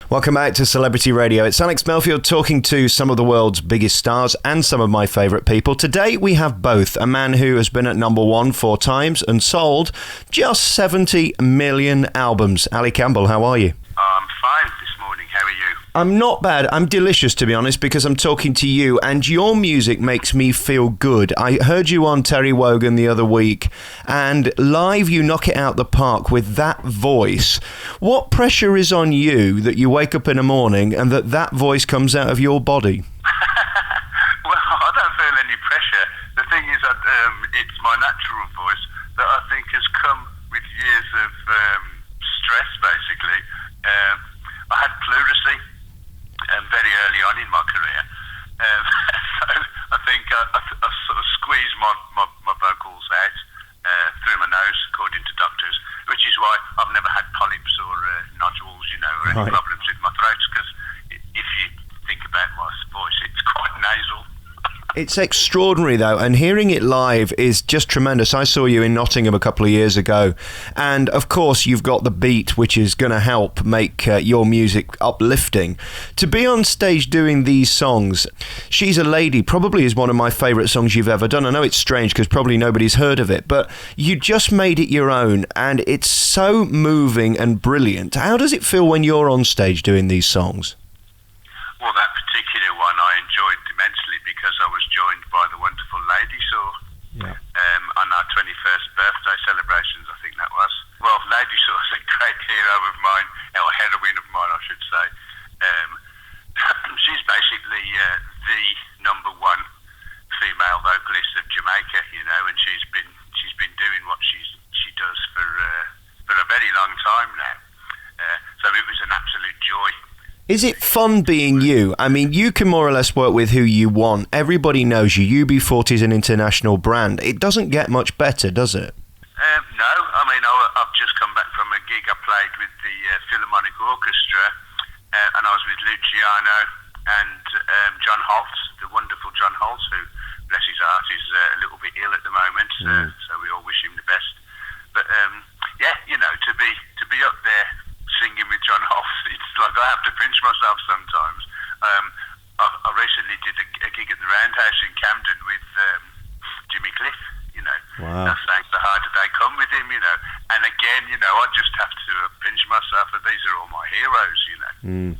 Welcome back to Celebrity Radio. It's Alex Melfield talking to some of the world's biggest stars and some of my favourite people. Today we have both. A man who has been at number one 4 times and sold just 70 million albums. Ali Campbell, how are you? I'm fine this morning. How are you? I'm not bad. I'm delicious, to be honest, because I'm talking to you and your music makes me feel good. I heard you on Terry Wogan the other week and live you knock it out the park with that voice. What pressure is on you that you wake up in the morning and that voice comes out of your body? Well, I don't feel any pressure. The thing is that it's my natural voice that I think has come with years of stress, basically. I had pleurisy very early on in my career, so I think I sort of squeezed my vocals out through my nose, according to doctors, which is why I've never had polyps or nodules, or any problems with my throat, because if you think about my voice, it's quite nasal. It's extraordinary, though, and hearing it live is just tremendous. I saw you in Nottingham a couple of years ago, and of course you've got the beat, which is going to help make your music uplifting. To be on stage doing these songs, She's a Lady probably is one of my favourite songs you've ever done. I know it's strange because probably nobody's heard of it, but you just made it your own, and it's so moving and brilliant. How does it feel when you're on stage doing these songs? Well, that particular one I enjoyed immensely because I was joined by the wonderful Lady Saw on our 21st birthday celebrations, I think that was. Well, Lady Saw is a great hero of mine, or heroine of mine, I should say. She's basically the number one female vocalist of Jamaica, and she's been doing what she does for a very long time now. So it was an absolute joy. Is it fun being you? I mean, you can more or less work with who you want. Everybody knows you. UB40 is an international brand. It doesn't get much better, does it? No. I mean, I've just come back from a gig I played with the Philharmonic Orchestra, and I was with Luciano and John Holtz, the wonderful John Holtz, who, bless his heart, is a little bit ill at the moment, so we all wish him the best. But, to be up there singing with John Holtz, it's like I have to pinch myself sometimes. I recently did a gig at the Roundhouse in Camden with Jimmy Cliff, Wow. I sang The Harder They Come with him, and again, I just have to pinch myself, and these are all my heroes, And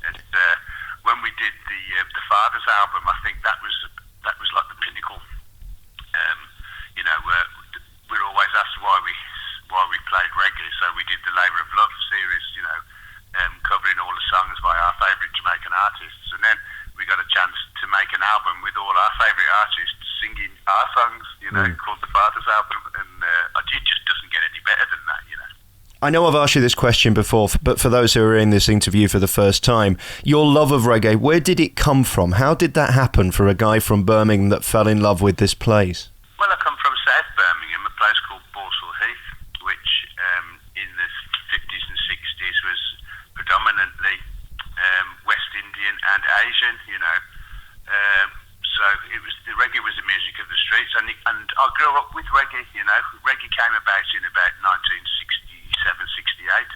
when we did the Father's album, I think that was like the pinnacle. We're always asked why we played reggae, so we did the Labour of Love series, covering all the songs by our favourite Jamaican artists, and then we got a chance to make an album with all our favourite artists singing our songs, called the Father's album, and it just doesn't get any better than that, I know I've asked you this question before, but for those who are in this interview for the first time, your love of reggae, where did it come from? How did that happen for a guy from Birmingham that fell in love with this place? Well, I come from South Birmingham, a place called Borsall Heath, which in the 50s and 60s was predominantly West Indian and Asian, so the reggae was the music of the streets, and I grew up with reggae. Reggae came about in about 1967, 68,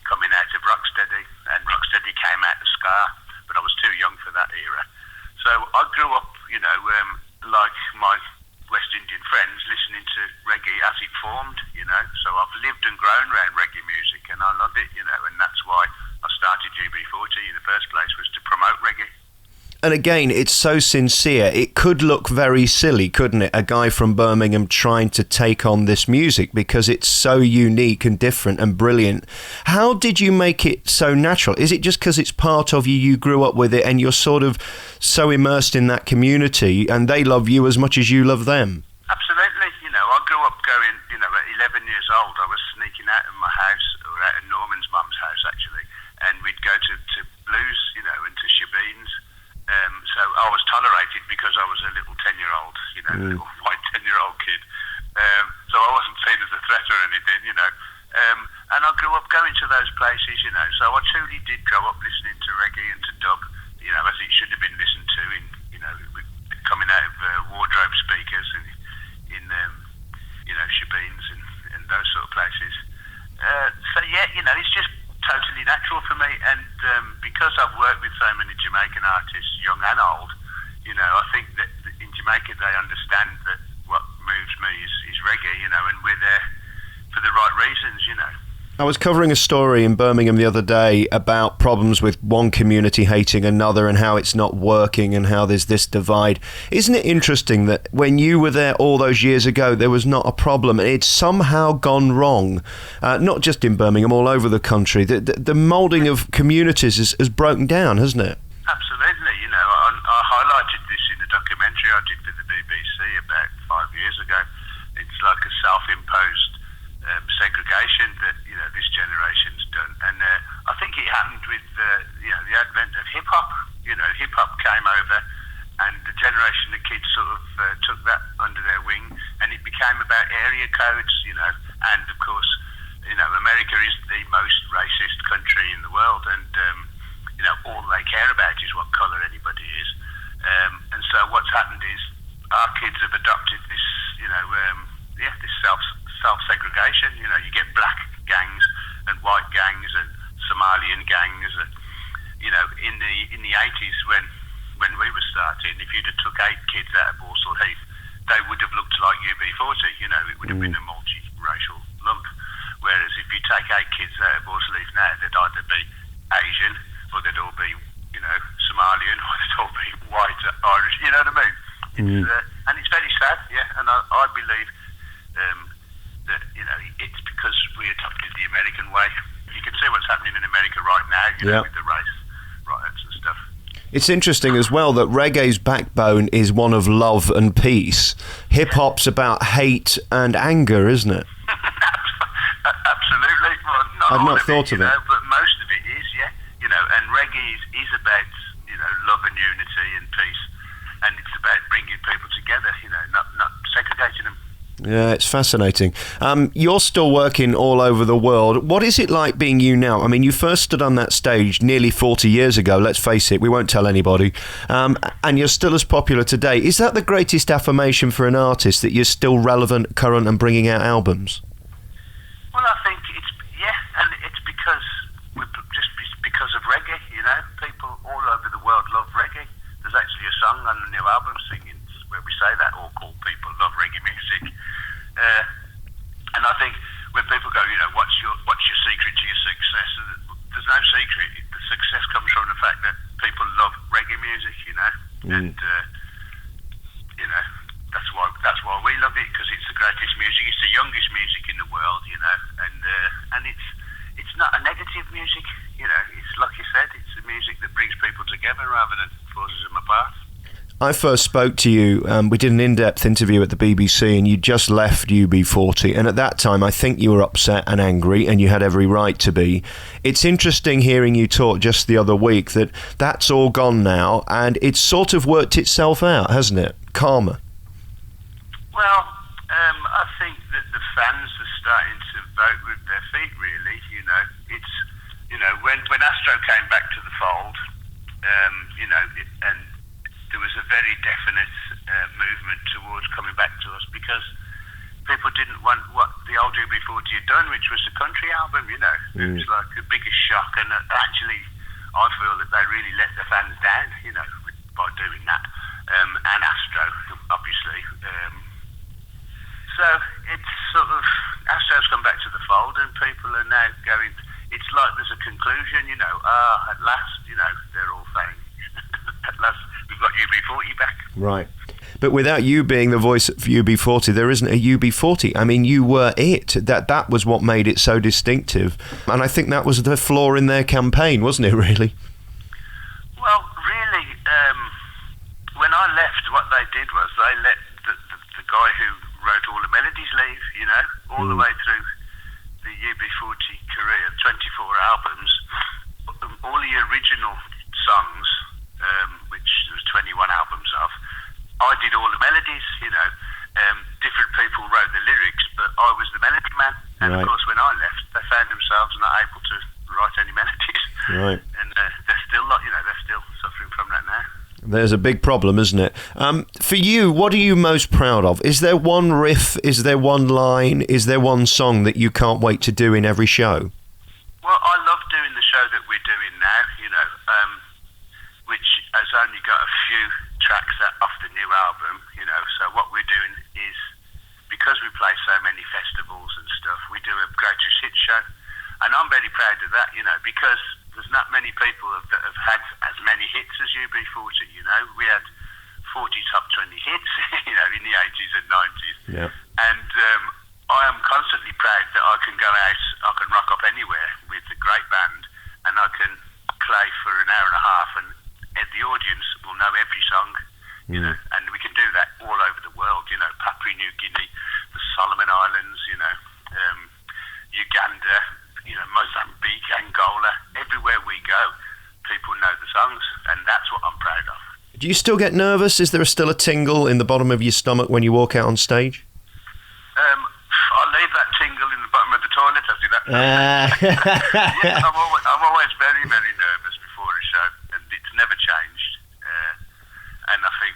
coming out of Rocksteady, and Rocksteady came out of ska, but I was too young for that era. So I grew up, like my West Indian friends, listening to reggae as it formed, so I've lived and grown around reggae music, and I love it, and that's why I started UB40 in the first place, was to promote reggae. And again, it's so sincere. It could look very silly, couldn't it? A guy from Birmingham trying to take on this music because it's so unique and different and brilliant. How did you make it so natural? Is it just because it's part of you, you grew up with it, and you're sort of so immersed in that community and they love you as much as you love them? Absolutely. I grew up going, at 11 years old, I was sneaking out of my house, or out of Norman's mum's house, actually, and we'd go to blues, and to shebeens. So I was tolerated because I was a little 10-year-old, little white 10-year-old kid. So I wasn't seen as a threat or anything, and I grew up going to those places, so I truly did grow up listening to reggae and to dub, as it should have been listened to coming out of wardrobe speakers and in shebeens and those sort of places. So yeah, it's just totally natural for me, and because I've worked with so many Jamaican artists, young and old, I think that in Jamaica they understand that what moves me is reggae, and we're there for the right reasons, I was covering a story in Birmingham the other day about problems with one community hating another and how it's not working and how there's this divide. Isn't it interesting that when you were there all those years ago, there was not a problem? It's somehow gone wrong, not just in Birmingham, all over the country. The moulding of communities has broken down, hasn't it? Absolutely. I highlighted this in a documentary I did for the BBC about 5 years ago. It's like a self-imposed segregation that this generation's done, and I think it happened with the advent of hip hop. Hip hop came over, and the generation of kids sort of took that under their wing, and it became about area codes. And of course, America is the most racist country in the world, and all they care about is what colour anybody is. And so what's happened is our kids have adopted this, this self-segregation. You get black gangs and white gangs and Somalian gangs. And, in the 80s when we were starting, if you'd have took 8 kids out of Borsal Heath, they would have looked like UB40. It would have been a multi-racial lump. Whereas if you take 8 kids out of Borsal Heath now, they'd either be Asian or they'd all be, Somalian or they'd all be white, Irish. You know what I mean? And it's very sad, yeah. And I believe that it's because we adopted the American way. You can see what's happening in America right now, with the race riots and stuff. It's interesting as well that reggae's backbone is one of love and peace. Hip hop's about hate and anger, isn't it? Absolutely. Well, I've not thought of it, but most of it is, yeah. And reggae is about love and unity and peace, and it's about bringing people together. Not segregating them. Yeah, it's fascinating. You're still working all over the world. What is it like being you now? I mean, you first stood on that stage nearly 40 years ago, let's face it, we won't tell anybody, and you're still as popular today. Is that the greatest affirmation for an artist, that you're still relevant, current and bringing out albums? Well, I think and it's because of reggae, people all over the world love reggae. There's actually a song on the new album singing where we say that all cool people love reggae music. And I think when people go, what's your secret to your success? There's no secret. The success comes from the fact that people love reggae music, and that's why we love it, because it's the greatest music. It's the youngest music in the world, and it's not a negative music. It's like you said, it's the music that brings people together rather than forces them apart. I first spoke to you, we did an in-depth interview at the BBC, and you just left UB40, and at that time I think you were upset and angry, and you had every right to be. It's interesting hearing you talk just the other week that that's all gone now, and it's sort of worked itself out, hasn't it? Karma. Well, I think that the fans are starting to vote with their feet, really. It's, when Astro came back to the fold, and there was a very definite movement towards coming back to us, because people didn't want what the old UB40 had done, which was a country album, It was like the biggest shock, and actually I feel that they really let the fans down, by doing that, and Astro, obviously. So it's sort of, Astro's come back to the fold, and people are now going, it's like there's a conclusion, at last, they're all saying, at last, we've got UB40 back. Right. But without you being the voice of UB40, there isn't a UB40. I mean, you were it. That was what made it so distinctive. And I think that was the flaw in their campaign, wasn't it, really? Well, really, when I left, what they did was they let the guy who wrote all the melodies leave, all the way through the UB40 career, 24 albums, all the original songs, which there was 21 albums of, I did all the melodies, different people wrote the lyrics, but I was the melody man. And Of course, when I left, they found themselves not able to write any melodies. Right. And they're still suffering from that now. There's a big problem, isn't it? For you, what are you most proud of? Is there one riff? Is there one line? Is there one song that you can't wait to do in every show? Well, I love doing the show that we're doing now, few tracks off the new album, so what we're doing is, because we play so many festivals and stuff, we do a greatest hits show. And I'm very proud of that, because there's not many people that have had as many hits as UB40, We had 40 top 20 hits, in the 80s and 90s. Yeah. And I am constantly proud that I can go out, I can rock up anywhere with a great band, and I can play for an hour and a half, and the audience will know every song, and we can do that all over the world, Papua New Guinea, the Solomon Islands, Uganda, Mozambique, Angola, everywhere we go, people know the songs, and that's what I'm proud of. Do you still get nervous? Is there still a tingle in the bottom of your stomach when you walk out on stage? I'll leave that tingle in the bottom of the toilet after that. Yeah, I'm always very, very nervous before a show, and it's never changed. And I think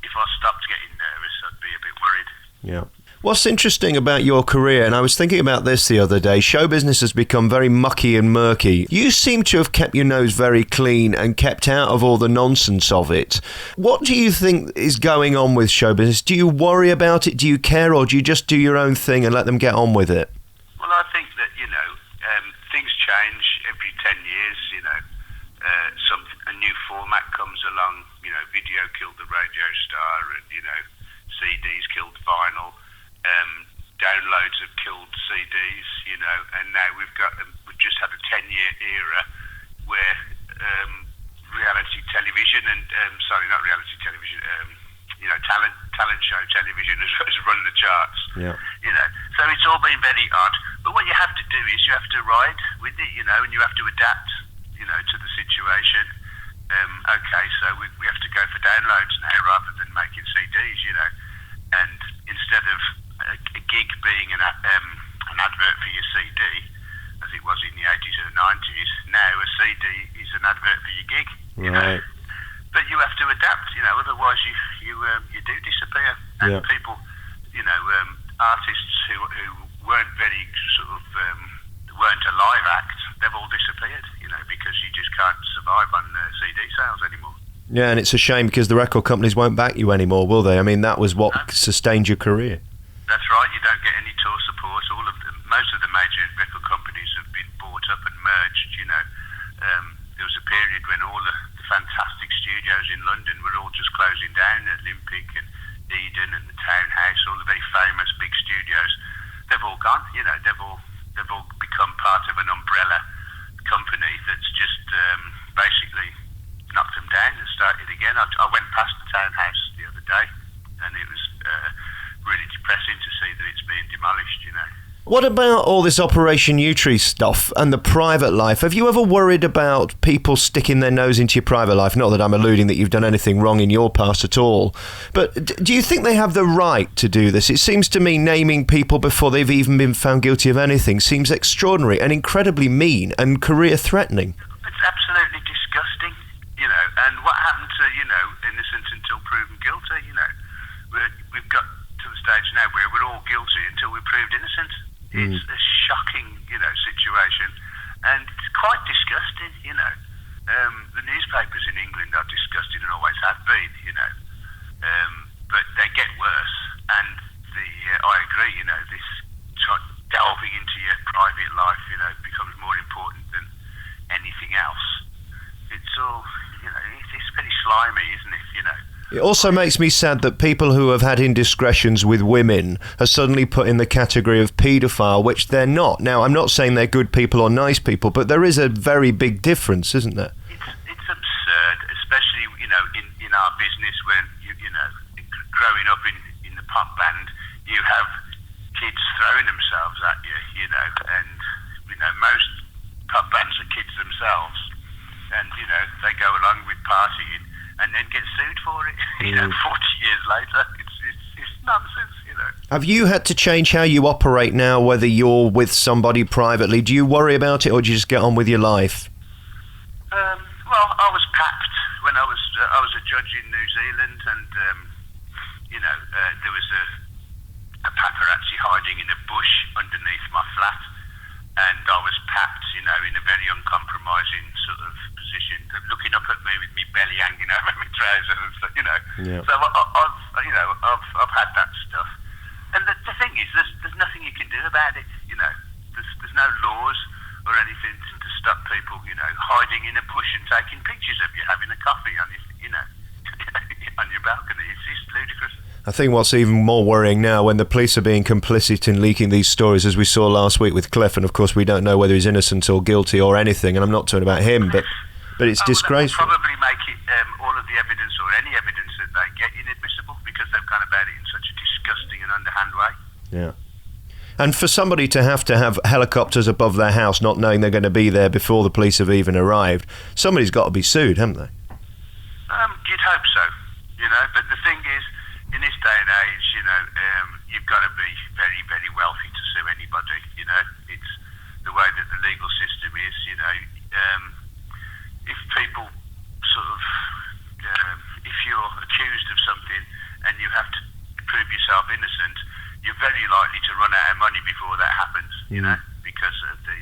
if I stopped getting nervous, I'd be a bit worried. Yeah. What's interesting about your career, and I was thinking about this the other day, show business has become very mucky and murky. You seem to have kept your nose very clean and kept out of all the nonsense of it. What do you think is going on with show business? Do you worry about it? Do you care, or do you just do your own thing and let them get on with it? Well, I think that, things change every 10 years, a new format comes along, video killed the radio star, and, CDs killed vinyl. Downloads have killed CDs, and now we've just had a 10-year era where reality television and not reality television, talent show television has run the charts. Yeah. So it's all been very odd. But what you have to do is you have to ride with it, and you have to adapt, to the situation. Okay, so we have to go for downloads now rather than making CDs, and instead of a gig being an advert for your CD, as it was in the 80s and the 90s, now a CD is an advert for your gig. Right. But you have to adapt, otherwise you do disappear. And people, artists who weren't very weren't a live act, they've all disappeared, because you just can't survive on CD sales anymore. Yeah, and it's a shame because the record companies won't back you anymore, will they? I mean, that was what sustained your career. That's right. You don't get any tour support. Most of the major record companies have been bought up and merged. There was a period when all the fantastic studios in London were all just closing down. Olympic and Eden and the Townhouse, all the very famous big studios, they've all gone. They've all become part of an umbrella company that's just basically knocked them down and started again. I went past the Townhouse the other day, and it was really depressing to see that it's being demolished, What about all this Operation U-Tree stuff and the private life? Have you ever worried about people sticking their nose into your private life? Not that I'm alluding that you've done anything wrong in your past at all, but do you think they have the right to do this? It seems to me naming people before they've even been found guilty of anything seems extraordinary and incredibly mean and career-threatening. It's absolutely disgusting, and what happened to, innocent until proven guilty, we've got to the stage now where we're all guilty until we're proved innocent. It's a shocking, situation, and it's quite disgusting, The newspapers in England are disgusting and always have been, but they get worse. And I agree, this delving into your private life, becomes more important than anything else. It's all, it's very slimy, isn't it? It also makes me sad that people who have had indiscretions with women are suddenly put in the category of paedophile, which they're not. Now, I'm not saying they're good people or nice people, but there is a very big difference, isn't there? It's absurd, especially, in our business when, growing up in the pop band, you have kids throwing themselves at you, and, most pop bands are kids themselves. And, they go along with partying and then get sued for it, 40 years later. It's nonsense, Have you had to change how you operate now, whether you're with somebody privately? Do you worry about it, or do you just get on with your life? Well, I was papped when I was a judge in New Zealand, and, there was a paparazzi hiding in a bush underneath my flat, and I was papped, in a very uncompromising sort of position, looking up at me with me belly hanging over me. trousers and stuff, you know. Yeah. So I've had that stuff. And the thing is, there's nothing you can do about it, you know. There's no laws or anything to stop people, you know, hiding in a bush and taking pictures of you having a coffee on your, you know, on your balcony. It's just ludicrous. I think what's even more worrying now, when the police are being complicit in leaking these stories, as we saw last week with Cliff, and of course we don't know whether he's innocent or guilty or anything, and I'm not talking about him, but it's disgraceful. That will probably make it, all of the evidence or any evidence that they get inadmissible, because they've gone about it in such a disgusting and underhand way. Yeah. And for somebody to have helicopters above their house, not knowing they're going to be there before the police have even arrived, somebody's got to be sued, haven't they? You'd hope so, you know, but the thing is, in this day and age, you know, you've got to be very, very wealthy to sue anybody, you know. It's the way that the legal system is, you know. If people sort of, if you're accused of something and you have to prove yourself innocent, you're very likely to run out of money before that happens, you know, because of the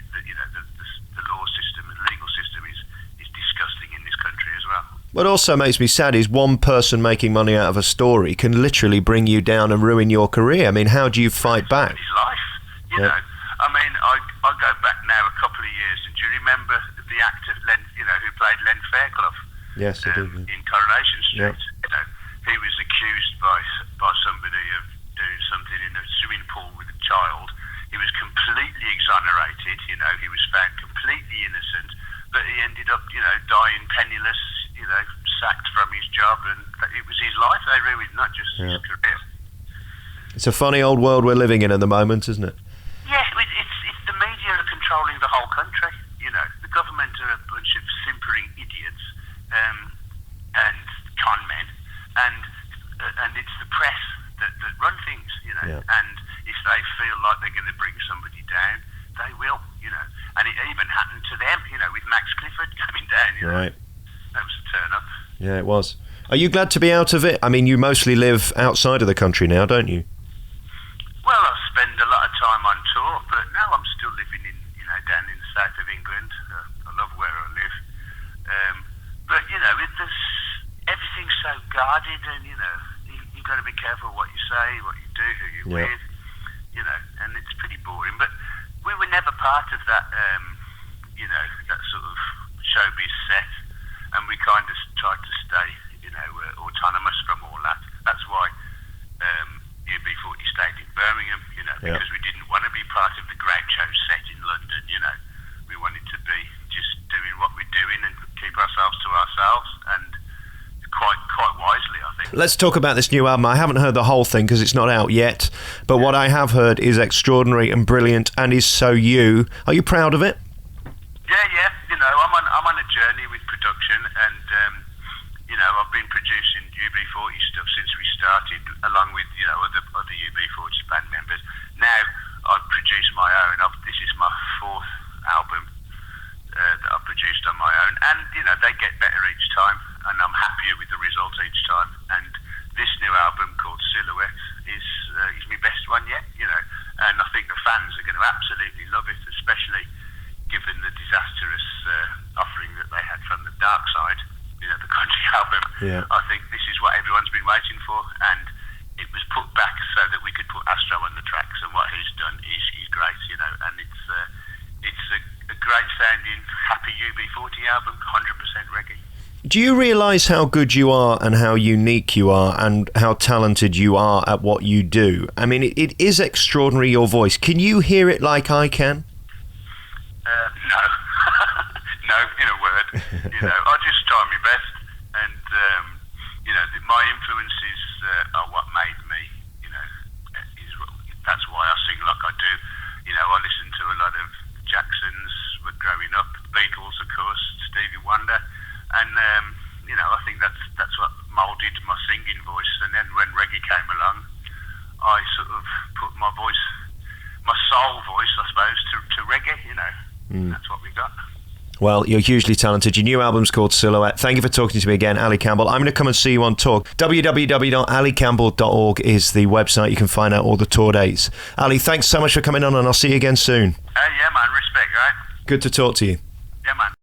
law system, the legal system is disgusting in this country as well. What also makes me sad is one person making money out of a story can literally bring you down and ruin your career. I mean, how do you fight back? His life, you know. I mean, I go back now a couple of years, and do you remember the actor, Len, you know, who played Len Fairclough? Yes, I do. In Coronation Street. Yeah. You know, he was accused by somebody of doing something in a swimming pool with a child. He was completely exonerated. You know, he was found completely innocent, but he ended up, you know, dying penniless. You know, sacked from his job, and it was his life they ruined, not just his career. It's a funny old world we're living in at the moment, isn't it? Yeah, it's the media are controlling the whole country. You know, the government are a bunch of simpering idiots and con men, and it's the press that run things. You know, and if they feel like they're going to bring somebody down, they will. You know, and it even happened to them. You know, with Max Clifford coming down. You know? Right. That was a turn up. Yeah, it was. Are you glad to be out of it? I mean, you mostly live outside of the country now, don't you? Well, I spend a lot of time on tour, but now I'm still living in, you know, down in the south of England. I love where I live. But, you know, everything's so guarded, and, you know, you've got to be careful what you say, what you do, who you're with, you know, and it's pretty boring. But we were never part of that, you know, that sort of showbiz set. And we kind of tried to stay, you know, autonomous from all that. That's why UB40 stayed in Birmingham, you know, because we didn't want to be part of the Groucho set in London, you know. We wanted to be just doing what we're doing and keep ourselves to ourselves, and quite wisely, I think. Let's talk about this new album. I haven't heard the whole thing because it's not out yet, but what I have heard is extraordinary and brilliant and is so you. Are you proud of it? Yeah, you know, I'm on a journey with production, and you know, I've been producing UB40 stuff since we started, along with, you know, other UB40 band members. Now I've produced my own. This is my fourth album that I've produced on my own, and you know, they get better each time, and I'm happier with the result each time. And this new album called Silhouette is my best one yet, you know, and I think the fans are going to absolutely love it, especially given the disastrous offering that they had from the Dark Side, you know, the country album. Yeah. I think this is what everyone's been waiting for, and it was put back so that we could put Astro on the tracks, and what he's done is great, you know, and it's a great sounding, happy UB40 album, 100% reggae. Do you realise how good you are and how unique you are and how talented you are at what you do? I mean, it is extraordinary, your voice. Can you hear it like I can? No. No, in a word. You know, I just try my best, and you know, my influences are what made me. You know, that's why I sing like I do. You know, I listen to a lot of Jacksons growing up, Beatles, of course, Stevie Wonder, and you know, I think that's what moulded my singing voice. And then when reggae came along, I sort of put my voice, my soul voice, I suppose, to reggae. You know. That's what we got. Well, you're hugely talented. Your new album's called Silhouette. Thank you for talking to me again, Ali Campbell. I'm going to come and see you on tour. www.alicampbell.org is the website. You can find out all the tour dates. Ali, thanks so much for coming on, and I'll see you again soon. Yeah, man. Respect, right? Good to talk to you. Yeah, man.